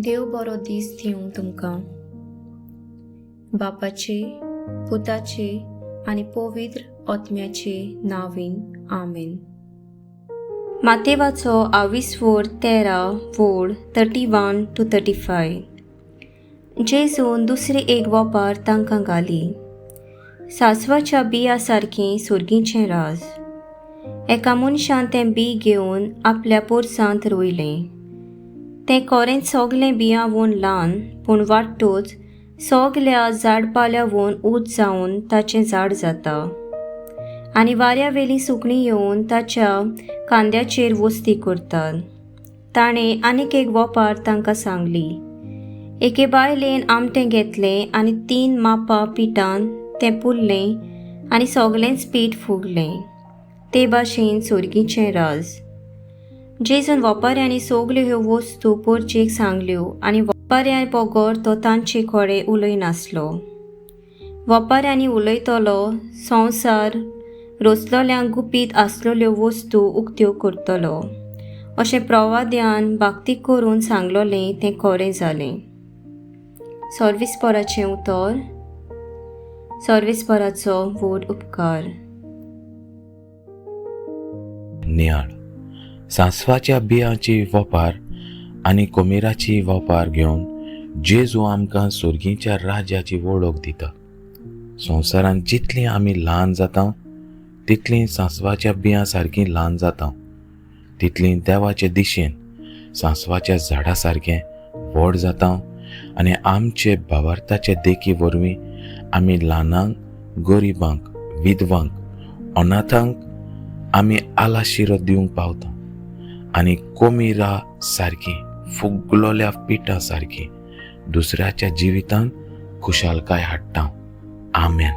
देव बरो दीस दिवं तुमकां. बापाचे, पुताचे आनी पवित्र आत्म्याचे नांवीन आमेन. मातेवाचो 21:13-31-35. जेजून दुसरी एक वोपार तांकां घाली. सासवाच्या बिया सारकें सुरगीचें राज. एका मनशान तें बी घेवन आपल्या पोरसांत रोयलें. तें कोरेंत सोगलें बियां वोन ल्हान, पूण वाडटूच सोगल्या झाडपाल्या वोन उंच जावन ताचें झाड जाता. आनी वाऱ्यावेलीं सुकणीं येवन ताच्या कांद्याचेर वस्ती करतात. ताणें आनीक एक वोपार तांकां सांगली. एके बायलेन आमटें घेतलें आनी 3 मापां पिठान तें पुरलें आनी सोगलेंच पीठ फुगलें. ते भाशेन सुरगीचें राज. जेजून वोपाऱ्यांनी सोगल्यो ह्यो वस्तू पोरचेक सांगल्यो आनी वोपाऱ्यां बोगोर तो तांचे कोडे उलयनासलो. वोपाऱ्यांनी उलयतलो संवसार रोचलोल्यांक गुपीत आसलोल्यो वस्तू उक्त्यो करतलो. अशें प्रवाद्यान भाक्ती करून सांगलोलें तें खरें जालें. सर्विस्पराचें उतर. सर्विस्पराचो व्हड उपकार. नियाळ सांसवाच्या बियांची वोपार आनी कोमेराची वोपार घेवन जेजू आमकां सुरगीच्या राज्याची वळख दिता. संवसारांत जितलीं आमी ल्हान जाता तितलीं सांसवाच्या बियां सारकीं ल्हान जाता. तितलीं देवाचे दिशेन सांसवाच्या झाडा सारकें व्हड जाता आनी आमचे भावार्थाचे देखी वरवीं आमी ल्हानांक, गरिबांक, विधवांक, अनाथांक आमी आलाशिरो दिवंक पावता. आनी कोमिरा सारकी फुगलोल्या पिठा सारकी दुसऱ्याच्या जिवितांत खुशालकाय हाडटा. आमेन.